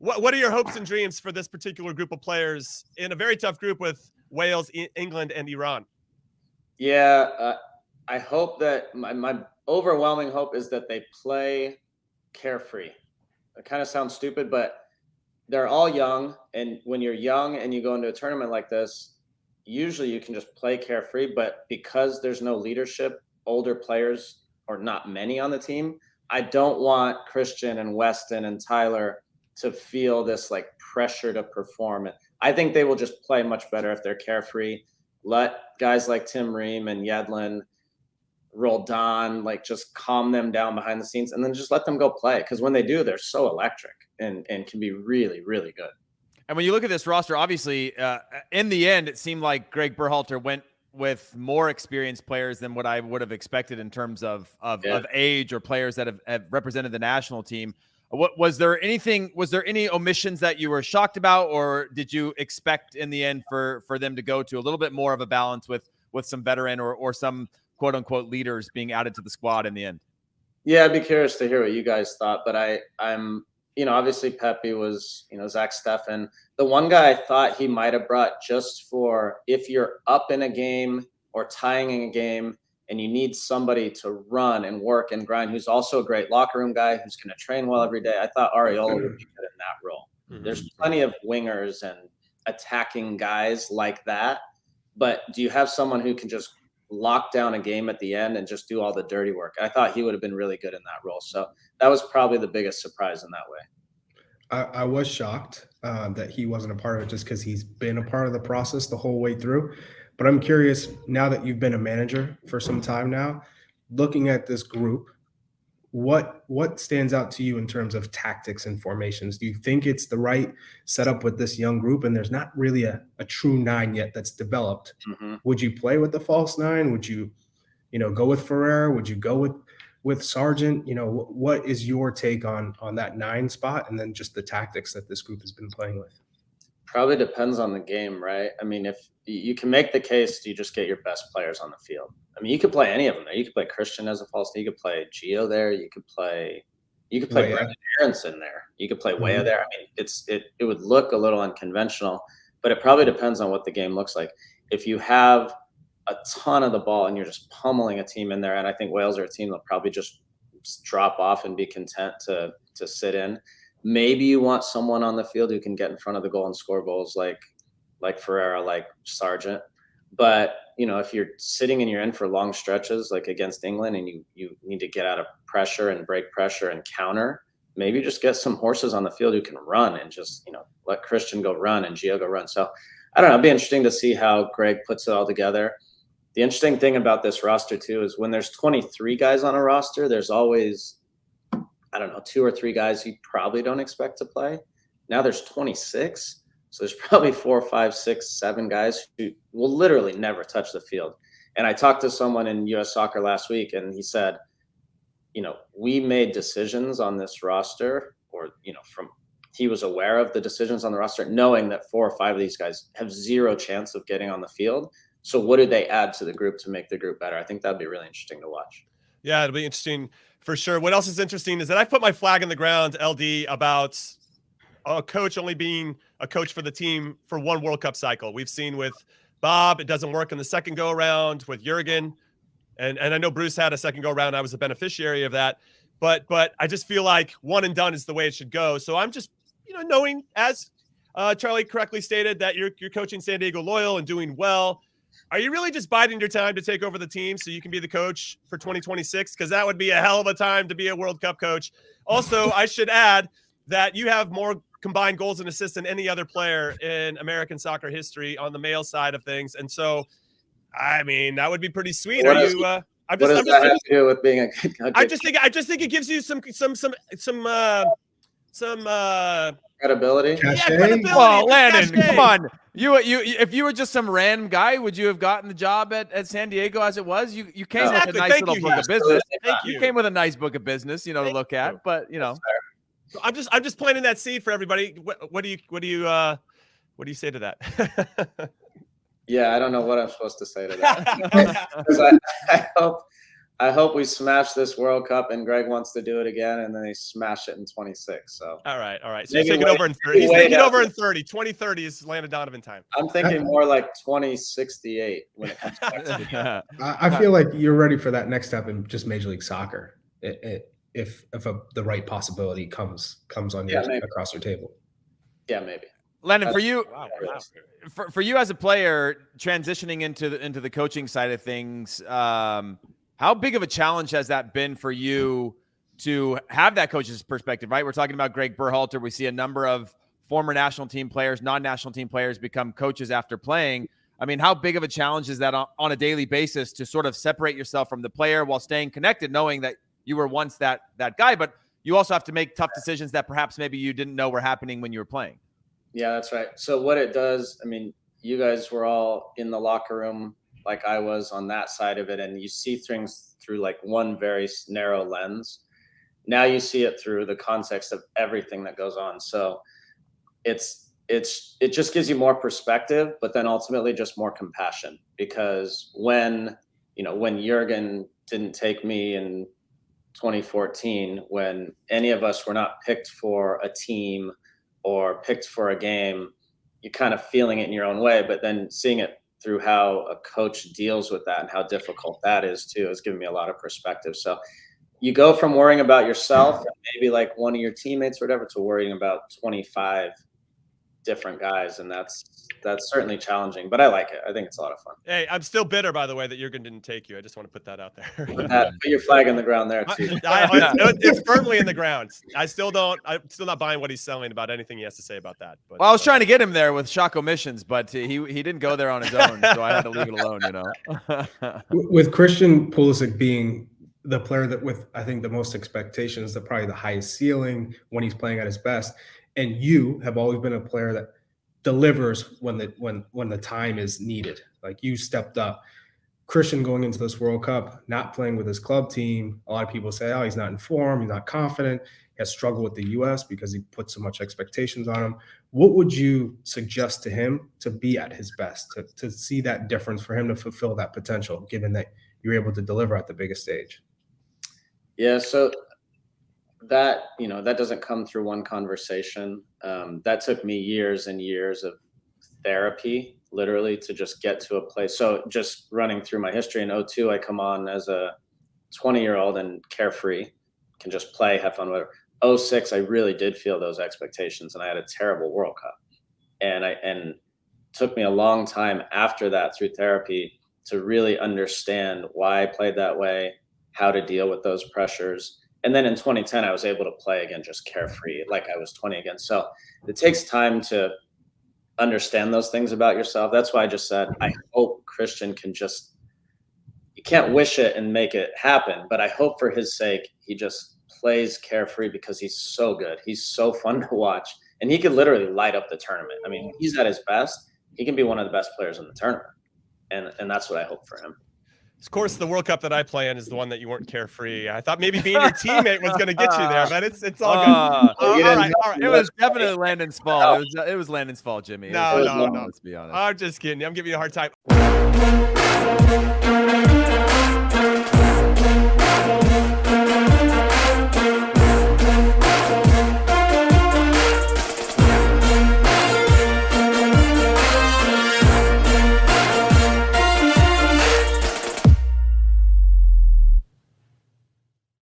What are your hopes and dreams for this particular group of players in a very tough group with Wales, England, and Iran? Yeah, I hope that my overwhelming hope is that they play carefree. It kind of sounds stupid, but they're all young. And when you're young and you go into a tournament like this, usually you can just play carefree. But because there's no leadership, older players, or not many on the team, I don't want Christian and Weston and Tyler to feel this like pressure to perform. I think they will just play much better if they're carefree. Let guys like Tim Ream and Yedlin, Roldan, like just calm them down behind the scenes and then just let them go play. Because when they do, they're so electric and can be really, really good. And when you look at this roster, obviously, in the end, it seemed like Gregg Berhalter went with more experienced players than what I would have expected in terms of age or players that have represented the national team. Was there any omissions that you were shocked about, or did you expect in the end for them to go to a little bit more of a balance with some veteran or some quote unquote leaders being added to the squad in the end? Yeah, I'd be curious to hear what you guys thought, but I'm obviously Pepe was, Zach Steffen. The one guy I thought he might have brought just for if you're up in a game or tying in a game and you need somebody to run and work and grind, who's also a great locker room guy, who's going to train well every day. I thought Ariola would be good in that role. Mm-hmm. There's plenty of wingers and attacking guys like that, but do you have someone who can just lock down a game at the end and just do all the dirty work? I thought he would have been really good in that role. So that was probably the biggest surprise in that way. I was shocked that he wasn't a part of it just because he's been a part of the process the whole way through. But I'm curious, now that you've been a manager for some time now, looking at this group, what stands out to you in terms of tactics and formations? Do you think it's the right setup with this young group and there's not really a true nine yet that's developed? Mm-hmm. Would you play with the false nine? Would you, go with Ferrer? Would you go with Sargent? What is your take on that nine spot and then just the tactics that this group has been playing with? Probably depends on the game, right? I mean, if you can make the case, you just get your best players on the field. I mean, you could play any of them there. You could play Christian as a false nine. You could play Gio there. You could play Brendan Aronson there. You could play Weah there. I mean, it would look a little unconventional, but it probably depends on what the game looks like. If you have a ton of the ball and you're just pummeling a team in there, and I think Wales are a team that'll probably just drop off and be content to sit in. Maybe you want someone on the field who can get in front of the goal and score goals like Ferreira, like Sargent. But, if you're sitting and you're in for long stretches, like against England, and you need to get out of pressure and break pressure and counter, maybe just get some horses on the field who can run and just, let Christian go run and Gio go run. So I don't know. It'd be interesting to see how Gregg puts it all together. The interesting thing about this roster too is when there's 23 guys on a roster, there's always, 2 or 3 guys you probably don't expect to play. Now there's 26. So there's probably 4, 5, 6, 7 guys who will literally never touch the field. And I talked to someone in U.S. Soccer last week, and he said, we made decisions on this roster, or, he was aware of the decisions on the roster, knowing that 4 or 5 of these guys have zero chance of getting on the field. So what did they add to the group to make the group better? I think that'd be really interesting to watch. Yeah, it'll be interesting for sure. What else is interesting is that I've put my flag in the ground, LD, about a coach only being a coach for the team for one World Cup cycle. We've seen with Bob, it doesn't work in the second go around. With Jurgen, and I know Bruce had a second go around. I was a beneficiary of that, but I just feel like one and done is the way it should go. So I'm just, knowing, as Charlie correctly stated, that you're coaching San Diego Loyal and doing well. Are you really just biding your time to take over the team so you can be the coach for 2026? Because that would be a hell of a time to be a World Cup coach. Also, I should add that you have more combined goals and assists than any other player in American soccer history on the male side of things. And so, I mean, that would be pretty sweet. What does that have to do with being a good coach? I just think it gives you some credibility. Yeah, credibility. Well, Landon, come on. You if you were just some random guy, would you have gotten the job at San Diego as it was? You came with a nice little book of business. You came with a nice book of business, to look at. But I'm just planting that seed for everybody. What do you say to that? Yeah, I don't know what I'm supposed to say to that. I I hope we smash this World Cup and Gregg wants to do it again, and then they smash it in 26. So All right. So maybe he's thinking over in 30. He's thinking over in 30. 2030 is Landon Donovan time. I'm thinking more like 2068 when it comes back to the game. I feel like you're ready for that next step in just Major League Soccer. If the right possibility comes on across your table. Yeah, maybe. Landon, for you, Wow. for you as a player transitioning into the coaching side of things, how big of a challenge has that been for you to have that coach's perspective, right? We're talking about Gregg Berhalter. We see a number of former national team players, non-national team players become coaches after playing. I mean, how big of a challenge is that on a daily basis to sort of separate yourself from the player while staying connected, knowing that you were once that guy, but you also have to make tough decisions that perhaps maybe you didn't know were happening when you were playing? Yeah, that's right. So what it does, I mean, you guys were all in the locker room like I was on that side of it, and you see things through like one very narrow lens. Now you see it through the context of everything that goes on. So it just gives you more perspective, but then ultimately just more compassion, because when Jurgen didn't take me in 2014, when any of us were not picked for a team or picked for a game, you're kind of feeling it in your own way, but then seeing it through how a coach deals with that and how difficult that is too has given me a lot of perspective. So you go from worrying about yourself and maybe like one of your teammates or whatever to worrying about 25 different guys, and that's certainly challenging, but I like it. I think it's a lot of fun. Hey, I'm still bitter, by the way, that Jurgen didn't take you. I just want to put that out there. Put your flag in the ground there too. It's firmly in the ground. I'm still not buying what he's selling about anything he has to say about that. But, well, I was trying to get him there with shock omissions, but he didn't go there on his own, so I had to leave it alone, you know. With Christian Pulisic being the player that with, I think, the most expectations, probably the highest ceiling when he's playing at his best, and you have always been a player that delivers when the time is needed. Like, you stepped up. Christian going into this World Cup, not playing with his club team. A lot of people say, oh, he's not in form, he's not confident. He has struggled with the U.S. because he put so much expectations on him. What would you suggest to him to be at his best, to see that difference, for him to fulfill that potential, given that you're able to deliver at the biggest stage? Yeah, so that doesn't come through one conversation. That took me years and years of therapy, literally, to just get to a place. So just running through my history, in 2002, I come on as a 20-year-old and carefree, can just play, have fun, whatever. 2006, I really did feel those expectations, and I had a terrible World Cup. And it took me a long time after that, through therapy, to really understand why I played that way, how to deal with those pressures. And then in 2010, I was able to play again, just carefree, like I was 20 again. So it takes time to understand those things about yourself. That's why I just said, I hope Christian can just, you can't wish it and make it happen, but I hope for his sake, he just plays carefree, because he's so good. He's so fun to watch, and he could literally light up the tournament. I mean, he's at his best. He can be one of the best players in the tournament. And that's what I hope for him. Of course, the World Cup that I play in is the one that you weren't carefree. I thought maybe being your teammate was going to get you there, but it's all good. All right. It was definitely Landon's fault. It was Landon's fault, Jimmy. No. Let's be honest. I'm just kidding. I'm giving you a hard time.